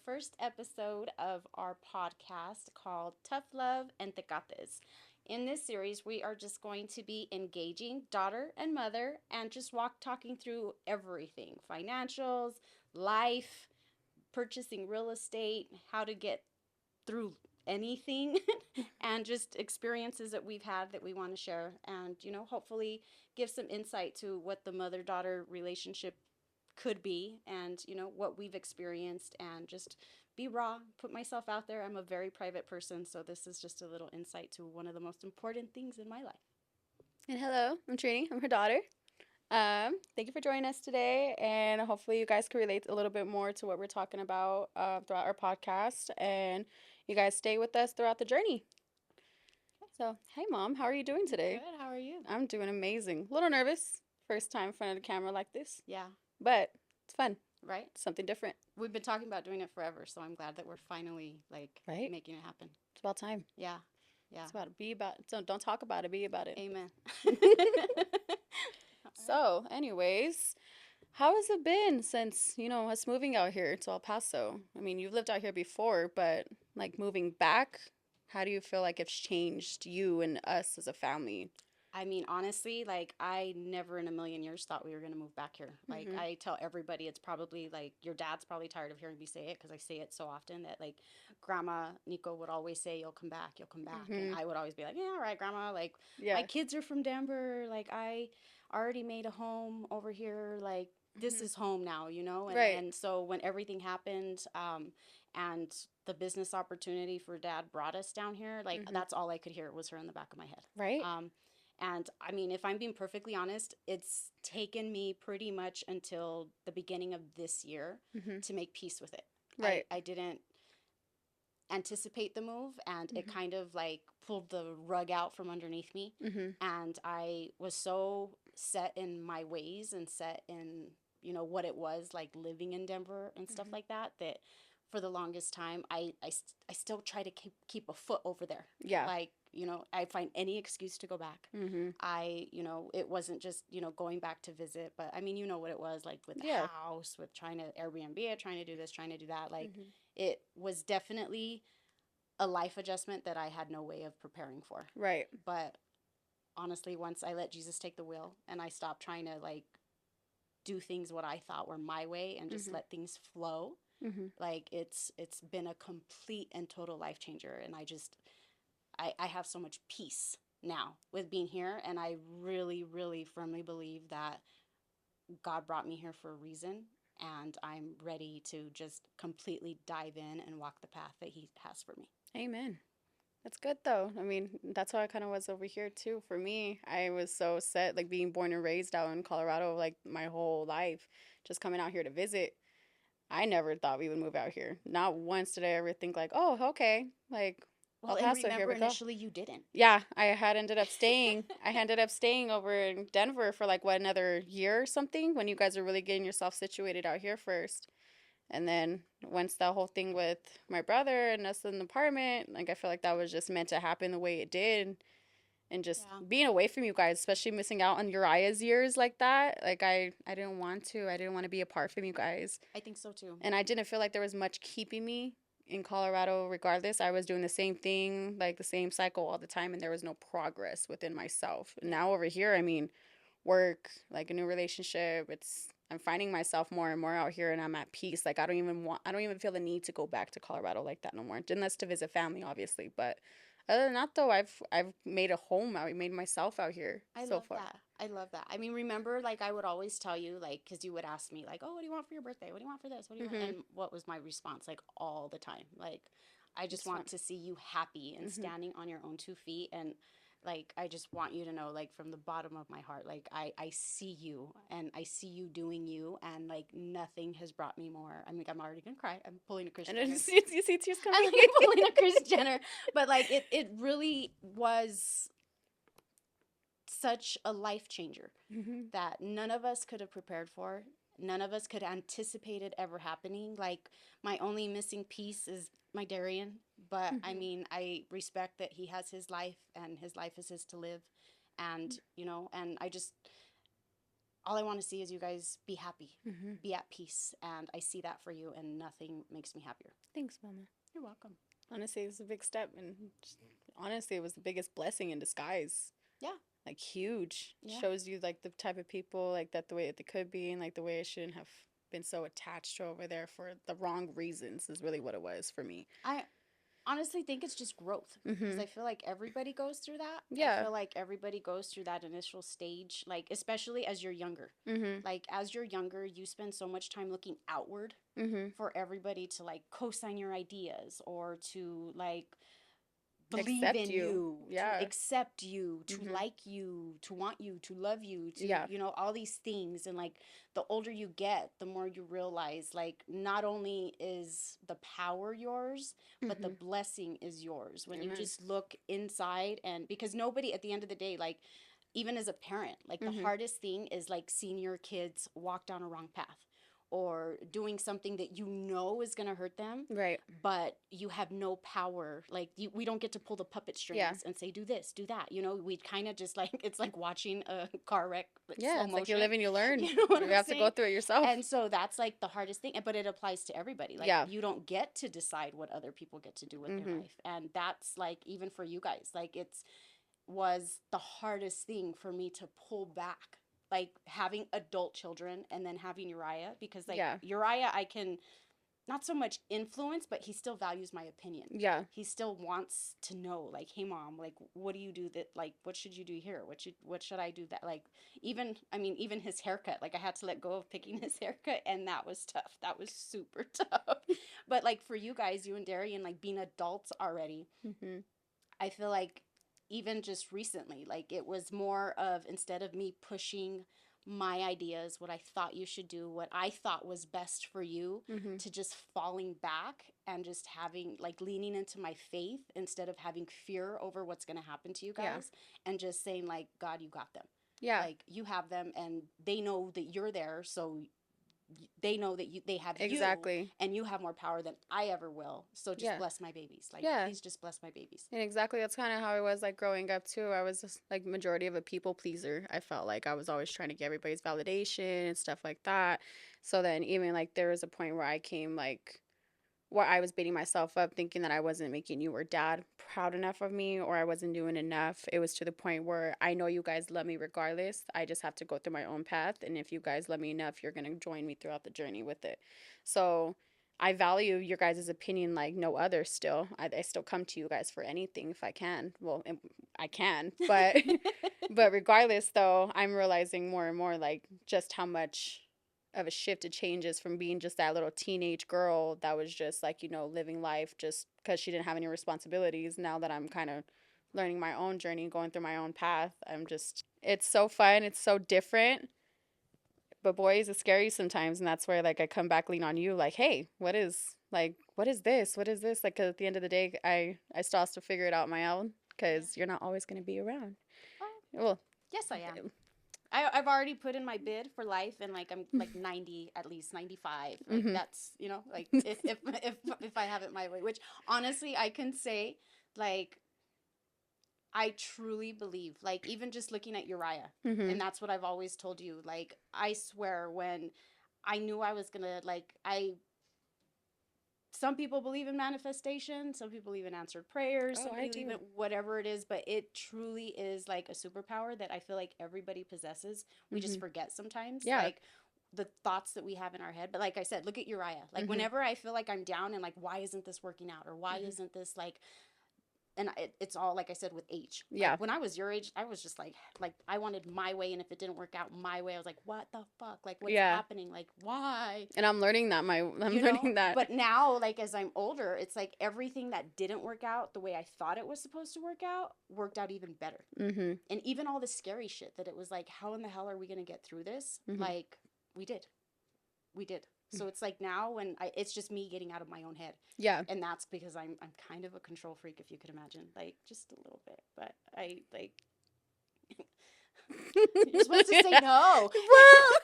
first episode of our podcast called Tough Love and Tecates. In this series, we are just going to be engaging daughter and mother and just talking through everything financials, life, purchasing real estate, how to get through anything, and just experiences that we've had that we want to share. And, hopefully give some insight to what the mother daughter relationship could be and what we've experienced, and just be raw, put myself out there. I'm a very private person, so this is just a little insight to one of the most important things in my life. And hello, I'm Trini. I'm her daughter. Thank you for joining us today, and hopefully you guys can relate a little bit more to what we're talking about throughout our podcast, and you guys stay with us throughout the journey. So, hey, Mom, how are you doing today? Good. How are you? I'm doing amazing. A little nervous, first time in front of the camera like this, Yeah. but it's fun. Right. Something different. We've been talking about doing it forever, so I'm glad that we're finally Right. making it happen. It's about time. Yeah. Yeah. It's about to be about. So don't talk about it. Be about it. Amen. So, anyways, how has it been since, us moving out here to El Paso? I mean, you've lived out here before, but like moving back, how do you feel like it's changed you and us as a family? I mean, honestly, I never in a million years thought we were going to move back here. Mhm. I tell everybody, it's probably your dad's probably tired of hearing me say it because I say it so often that, Grandma Nico would always say, you'll come back, you'll come back. And Mhm. I would always be like, yeah, all right, Grandma. My Yeah. kids are from Denver. I already made a home over here. This Mhm. is home now, you know? Right. And so when everything happened, and the business opportunity for dad brought us down here, Mhm. that's all I could hear was her in the back of my head. Right? And I mean, if I'm being perfectly honest, it's taken me pretty much until the beginning of this year Mhm. to make peace with it. Right. I didn't anticipate the move, and it Mhm. kind of pulled the rug out from underneath me. Mhm. And I was so set in my ways and set in, what it was like living in Denver and stuff Mhm. like that, that for the longest time, I still try to keep a foot over there. Yeah. I find any excuse to go back. Mhm. It wasn't just, going back to visit, but I mean, you know what it was like with the Yeah. house, with trying to Airbnb it, trying to do this, trying to do that. Mhm. It was definitely a life adjustment that I had no way of preparing for. Right. But honestly, once I let Jesus take the wheel and I stopped trying to do things what I thought were my way and just Mhm. let things flow, Mhm. it's been a complete and total life changer. And I have so much peace now with being here, and I really, really firmly believe that God brought me here for a reason, and I'm ready to just completely dive in and walk the path that He has for me. Amen. That's good though. I mean, that's how I kind of was over here too. For me, I was so set, like being born and raised out in Colorado, like my whole life, just coming out here to visit. I never thought we would move out here. Not once did I ever think like, oh, okay, like Well, El and Paso, here remember, we go. initially you didn't. Yeah, I had ended up staying. I ended up staying over in Denver for like what, another year or something when you guys are really getting yourself situated out here first. And then once that whole thing with my brother and us in the apartment, like I feel like that was just meant to happen the way it did. And just Yeah, being away from you guys, especially missing out on Uriah's years like that. Like I didn't want to. I didn't want to be apart from you guys. I think so too. And I didn't feel like there was much keeping me in Colorado regardless. I was doing the same thing, like the same cycle all the time, and there was no progress within myself. And now over here, I mean, work, like a new relationship, I'm finding myself more and more out here and I'm at peace. Like I don't even feel the need to go back to Colorado like that no more. Unless to visit family, obviously. But other than that though, I've made a home out. I made myself out here I so love far. that. I love that. I mean, remember, I would always tell you, because you would ask me, oh, what do you want for your birthday? What do you want for this? What do you want? Mhm. And what was my response, all the time? I just It's fun. want to see you happy and Mhm. standing on your own 2 feet. And, I just want you to know, from the bottom of my heart, I see you and I see you doing you. And, nothing has brought me more. I mean, I'm already going to cry. I'm pulling a Kris And then Jenner. you see tears I'm coming. pulling a Kris Jenner. But, it really was such a life changer Mhm. that none of us could have prepared for. None of us could anticipate it ever happening. My only missing piece is my Darian. But I Mhm. mean, I respect that he has his life and his life is his to live. And, and I just, all I want to see is you guys be happy, Mm-hmm. be at peace. And I see that for you, and nothing makes me happier. Thanks, Mama. You're welcome. Honestly, it's a big step, and just, honestly, it was the biggest blessing in disguise. Yeah. Like huge. Yeah. Shows you like the type of people like that the way that they could be, and like the way I shouldn't have been so attached to over there for the wrong reasons is really what it was for me. I honestly think it's just growth because Mm-hmm. I feel like everybody goes through that. I Yeah. feel like everybody goes through that initial stage, like, especially as you're younger. Mm-hmm. Like, as you're younger, you spend so much time looking outward Mm-hmm. for everybody to like co-sign your ideas or to like believe Accept in you. you, to Yeah. accept you, to Mm-hmm. like you, to want you, to love you, to, Yeah. all these things. And like the older you get, the more you realize like not only is the power yours, but the Mm-hmm. blessing is yours when you Amen. just look inside. And because nobody at the end of the day, like, even as a parent, like the Mm-hmm. hardest thing is like seeing your kids walk down a wrong path or doing something that you know is going to hurt them, Right. but you have no power. Like, we don't get to pull the puppet Yeah. strings and say, do this, do that. We kind of just like, it's like watching a car wreck, like Yeah. slow It's like you motion. live and you learn. You know what You I'm have to go saying? through it yourself. And so that's like the hardest thing, but it applies to everybody. Like, Yeah. you don't get to decide what other people get to do with their Mm-hmm. life. And that's like, even for you guys, like, it's was the hardest thing for me to pull back, like having adult children and then having Uriah, because like Yeah. Uriah I can not so much influence, but he still values my opinion. Yeah. He still wants to know, like, hey mom, like, what do you do that, like, what should you do here, what should I do that, like, even, I mean, even his haircut, like I had to let go of picking his haircut, and that was tough, that was super tough. But like for you guys, you and Darian, like being adults already, Mm-hmm. I feel like even just recently, like it was more of, instead of me pushing my ideas, what I thought you should do, what I thought was best for you, Mm-hmm. to just falling back and just having like leaning into my faith instead of having fear over what's going to happen to you Yeah. guys, and just saying like, God, you got them. Yeah. Like, you have them, and they know that you're there, so they know that they have you, Exactly. and you have more power than I ever will. So just Yeah. bless my babies. Like, Yeah. please just bless my babies. And exactly, that's kind of how I was like growing up too. I was just like majority of a people pleaser. I felt like I was always trying to get everybody's validation and stuff like that. So then even like there was a point where I came like where I was beating myself up thinking that I wasn't making you or dad proud enough of me, or I wasn't doing enough. It was to the point where I know you guys love me regardless. I just have to go through my own path. And if you guys love me enough, you're going to join me throughout the journey with it. So I value your guys' opinion like no other still. I still come to you guys for anything if I can. Well, I can, but but regardless though, I'm realizing more and more like just how much of a shift it changes from being just that little teenage girl that was just like, living life just because she didn't have any responsibilities. Now that I'm kind of learning my own journey, going through my own path, it's so fun. It's so different. But boys, it's scary sometimes. And that's where like I come back, lean on you like, hey, what is this? What is this? Like, 'cause at the end of the day, I still have to figure it out on my own because you're not always going to be around. Oh, Well, yes, I am. I've already put in my bid for life, and like I'm like 90, at least 95. Like mm-hmm. that's, like if I have it my way, which honestly I can say, like, I truly believe, like, even just looking at Uriah, Mm-hmm. and that's what I've always told you. Like, I swear, when I knew I was gonna, like, some people believe in manifestation, some people believe in answered prayers, Oh, some I people believe in do. whatever it is, but it truly is like a superpower that I feel like everybody possesses. We just Mm-hmm. forget sometimes. Yeah. Like, the thoughts that we have in our head. But like I said, look at Uriah. Like, Mm-hmm. whenever I feel like I'm down and like, why isn't this working out? Or why Mm-hmm. isn't this like, and it's all, like I said, with age. Yeah. Like, when I was your age, I was just like I wanted my way, and if it didn't work out my way, I was like, what the fuck? Like, what's Yeah. happening? Like, why? And I'm learning that learning that. But now, like, as I'm older, it's like everything that didn't work out the way I thought it was supposed to work out worked out even better. Mm-hmm. And even all the scary shit that it was like, how in the hell are we gonna get through this? Mm-hmm. Like, we did. So it's like now it's just me getting out of my own head. Yeah. And that's because I'm kind of a control freak, if you could imagine, like, just a little bit. But I like. You're supposed to say no. Well,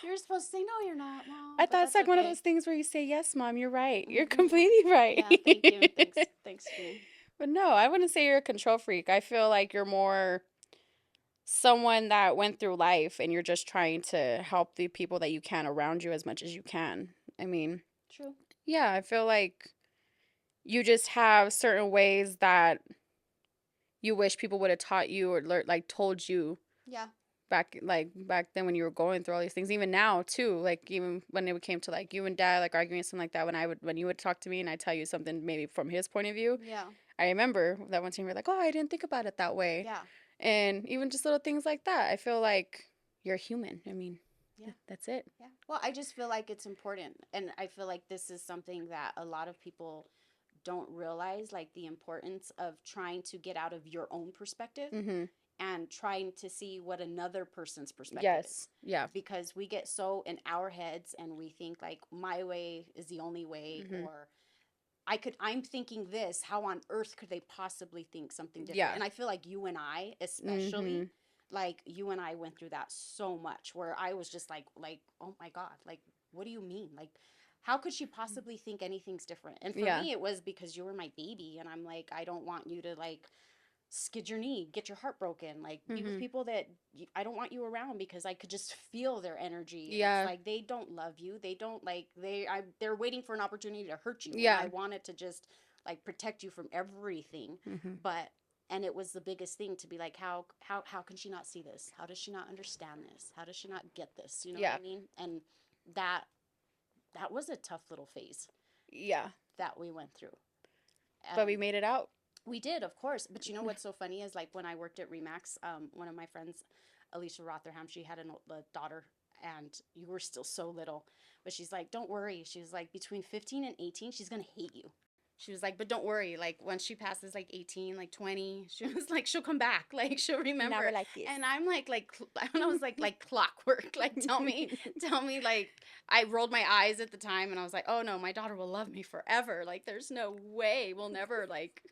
You're supposed to say no. You're not, Mom. I But thought it's that's like one of okay. those things where you say yes, Mom. You're right. You're Mhm. completely right. Yeah, thank you. Thanks, Queen. But no, I wouldn't say you're a control freak. I feel like you're more someone that went through life and you're just trying to help the people that you can around you as much as you can. I mean, True. yeah, I feel like you just have certain ways that you wish people would have taught you or like told you Yeah. back then when you were going through all these things. Even now too, like even when it came to like you and dad like arguing something like that, when you would talk to me and I tell you something maybe from his point of view, Yeah. I remember that one time you were like, oh, I didn't think about it that way. Yeah. And even just little things like that, I feel like you're human. I mean, Yeah. that's it. Yeah. Well, I just feel like it's important. And I feel like this is something that a lot of people don't realize, like the importance of trying to get out of your own perspective Mhm. and trying to see what another person's perspective is. Yes. Yeah. Because we get so in our heads and we think like my way is the only way, Mhm. or I'm thinking this, how on earth could they possibly think something different? Yeah. And I feel like you and I, especially, Mhm. like you and I went through that so much where I was just like, oh my God, like, what do you mean? Like, how could she possibly think anything's different? And for Yeah. me, it was because you were my baby. And I'm like, I don't want you to like skid your knee, get your heart broken, like be with Mhm. people that I don't want you around because I could just feel their energy and it's Yeah. like they don't love you. They don't like they're waiting for an opportunity to hurt you and Yeah. I wanted to just like protect you from everything. Mhm. But and it was the biggest thing to be like how can she not see this? How does she not understand this? How does she not get this? You know what Yeah. I mean? And that that was a tough little phase Yeah. that we went through. But we made it out. We did, of course. But you know what's so funny is like when I worked at Remax, one of my friends, Alicia Rotherham, she had a daughter, and you were still so little. But she's like, don't worry. She was like, between 15 and 18, she's going to hate you. She was like, but don't worry. Like, once she passes like 18, like 20, she was like, she'll come back. Like, she'll remember. Never like this. And I'm like, I don't know, it was like clockwork. Like, tell me, like, I rolled my eyes at the time and I was like, oh no, my daughter will love me forever. Like, there's no way we'll never, like,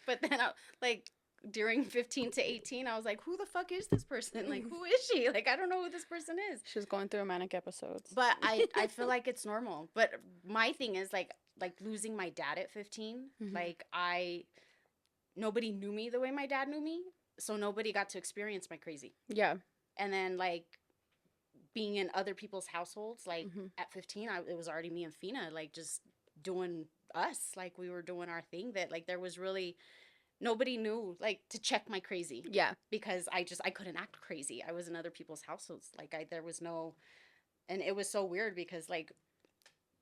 but then like, during 15 to 18, I was like, who the fuck is this person? Like, who is she? Like, I don't know who this person is. She's going through manic episodes. But I feel like it's normal. But my thing is like losing my dad at 15, Mhm. like nobody knew me the way my dad knew me, so nobody got to experience my crazy. Yeah. And then like being in other people's households, like Mhm. at 15, it was already me and Fina, like just doing us, like we were doing our thing. That like there was really nobody knew like to check my crazy Yeah. because I couldn't act crazy. I was in other people's households, like there was no, and it was so weird because like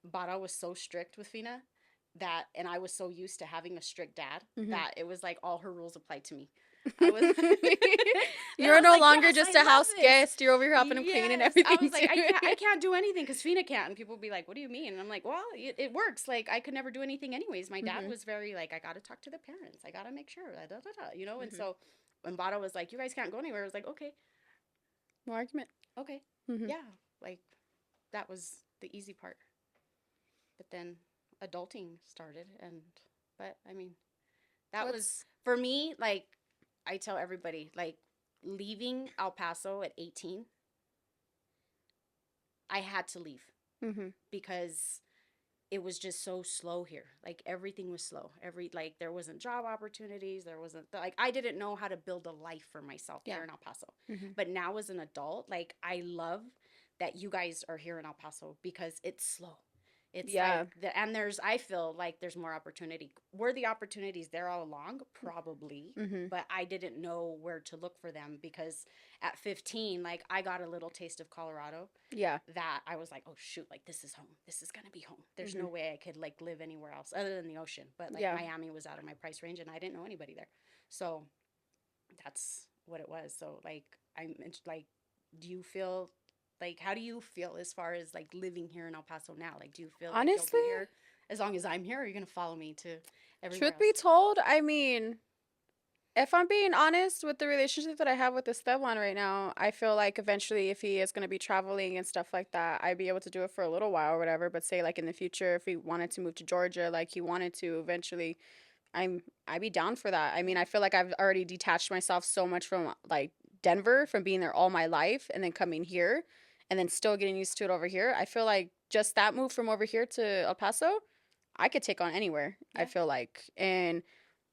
Bara was so strict with Fina that, and I was so used to having a strict dad Mhm. that it was like all her rules applied to me. I was, You're I was no like, longer yes, just I a love house this. guest. You're over here helping him clean and Yes, I everything was like, too. I can't do anything because Fina can't, and people would be like, what do you mean? And I'm like, well, it works. Like I could never do anything anyways. My dad Mhm. was very like, I got to talk to the parents. I got to make sure, you know. And Mhm. so when Bara was like, you guys can't go anywhere, I was like, okay, No argument. okay, Mhm. yeah, like that was the easy part. But then adulting started, and but I mean that was What's for me, like I tell everybody, like leaving El Paso at 18, I had to leave Mhm. because it was just so slow here. Like everything was slow. Like there wasn't job opportunities, there wasn't like I didn't know how to build a life for myself Yeah. here in El Paso. Mhm. But now as an adult, like I love that you guys are here in El Paso because it's slow. It's Yeah. like and I feel like there's more opportunity. Were the opportunities there all along? Probably. Mhm. But I didn't know where to look for them because at 15, like I got a little taste of Colorado Yeah. that I was like, oh shoot, like this is home. This is gonna be home. There's no Mhm. way I could like live anywhere else other than the ocean. But like Yeah. Miami was out of my price range and I didn't know anybody there. So that's what it was. So like like, do you feel like how do you feel as far as like living here in El Paso now? Like do you feel like you'll Honestly, be here as long as I'm here, or are you gonna follow me to everywhere truth be else? told, I mean, if I'm being honest with the relationship that I have with the stepmom right now, I feel like eventually, if he is going to be traveling and stuff like that, I'd be able to do it for a little while or whatever. But say, like in the future, if he wanted to move to Georgia, like he wanted to eventually, I'd be down for that. I mean, I feel like I've already detached myself so much from like Denver, from being there all my life, and then coming here, and then still getting used to it over here. I feel like just that move from over here to El Paso, I could take on anywhere. I Yeah. feel like, and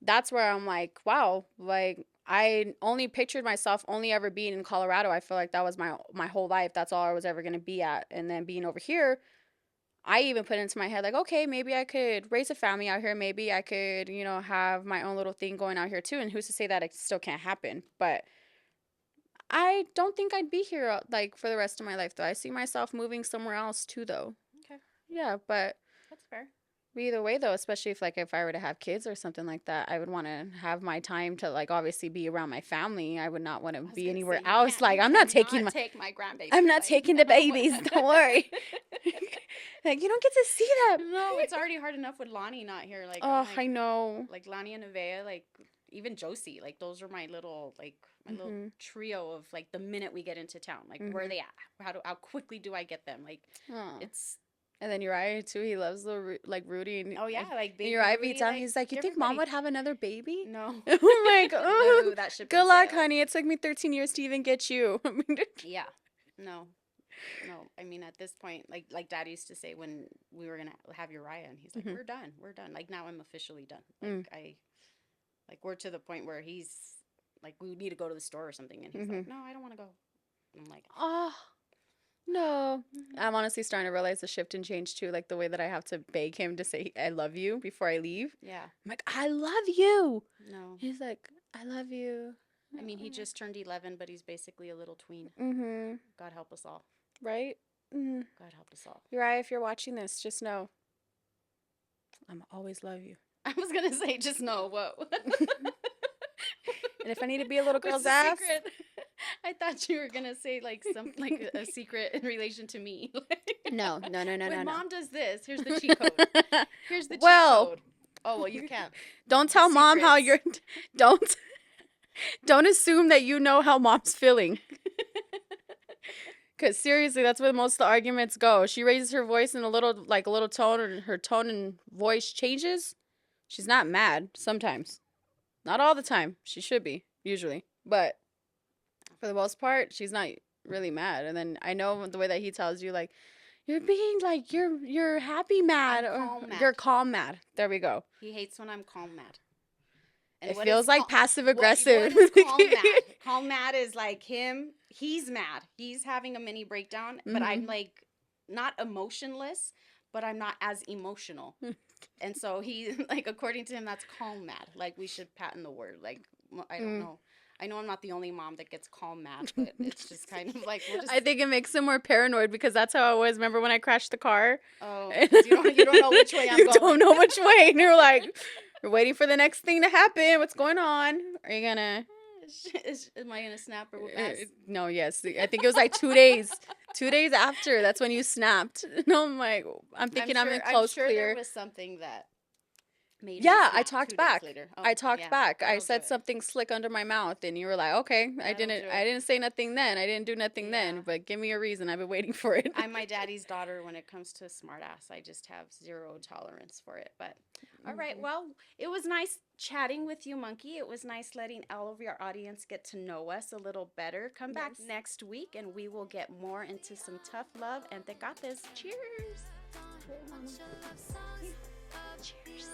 that's where I'm like, wow, like I only pictured myself only ever being in Colorado. I feel like that was my whole life. That's all I was ever gonna be at. And then being over here, I even put into my head like, okay, maybe I could raise a family out here. Maybe I could, have my own little thing going out here too. And who's to say that it still can't happen? But I don't think I'd be here like for the rest of my life though. I see myself moving somewhere else too though. Okay, Yeah, but that's fair. either way though, especially if I were to have kids or something like that, I would want to have my time to like obviously be around my family. I would not want to I was be gonna anywhere say else. you Like cannot take my I'm grandbaby. not Like taking the no. babies. Don't worry. Like you don't get to see that. No, it's already hard enough with Lonnie not here. Like I'm Oh, I know. like Lonnie and Nevaeh, like even Josie, like those are my little my little Mhm. trio of like the minute we get into town, like where are Mhm. they at? How quickly do I get them? Like Oh. it's And then Uriah too. He loves little like Rudy oh yeah, like and baby Uriah Rudy, beats down. like He's like, you think mom everybody. would have another baby? No, I'm like, oh, no, that ship good has luck, sailed. honey. It took me 13 years to even get you. Yeah, no, no. I mean, at this point, like Dad used to say when we were gonna have Uriah, and he's like, Mhm. we're done. Like now I'm officially done. Mm. Like we're to the point where he's like, we need to go to the store or something, and he's Mhm. like, no, I don't want to go. I'm like, Oh. No. I'm honestly starting to realize the shift and change too, like the way that I have to beg him to say I love you before I leave. yeah, I'm like, I love you. no. He's like, I love you. I mean, he just turned 11, but he's basically a little tween. Mm-hmm. God help us all. Right? Mm-hmm. God help us all. Uriah, if you're watching this, just know I'm always love you. I was gonna say, just no. Whoa. And if I need to be a little What's girl's the ass, secret? I thought you were gonna say like some like a secret in relation to me. no, no, no, no, When no, no. mom does this, here's the cheat code. Here's the cheat code. Oh well, you can't. Don't tell mom how Secrets. you're. Don't don't assume that you know how mom's feeling. Cause seriously, that's where most of the arguments go. She raises her voice in a little tone, and her tone and voice changes. She's not mad sometimes, not all the time. She should be usually, but for the most part, she's not really mad. And then I know the way that he tells you, like, you're being like you're happy mad I'm or calm mad. you're calm mad. There we go. He hates when I'm calm mad. And It what feels is like passive aggressive. What is calm mad? Calm mad is like him. He's mad. He's having a mini breakdown, but I'm like not emotionless, but I'm not as emotional. And so he like according to him that's calm mad. Like we should patent the word. Like I don't know. I know I'm not the only mom that gets calm mad, but it's just kind of like we'll just. I think it makes him more paranoid because that's how I was. Remember when I crashed the car? Oh, 'cause you don't know which way I'm going. You don't know which way, and you're like, you're waiting for the next thing to happen. What's going on? Are you gonna? Am I gonna snap or pass? No, yes. I think it was like 2 days. 2 days after, that's when you snapped. And I'm like, I'm thinking I'm in close I'm sure clear. there was something that made Yeah, him I snap talked 2 days back. later. Oh, I talked yeah, back. I that'll said do it. something slick under my mouth, and you were like, "Okay, I That'll didn't. do I it. didn't say nothing then. I didn't do nothing then. Yeah. But give me a reason. I've been waiting for it." I'm my daddy's daughter when it comes to smart ass. I just have zero tolerance for it. But all right, well, it was nice chatting with you, Monkey. It was nice letting all of your audience get to know us a little better. Come back next week and we will get more into some tough love and tecates. Cheers. Cheers.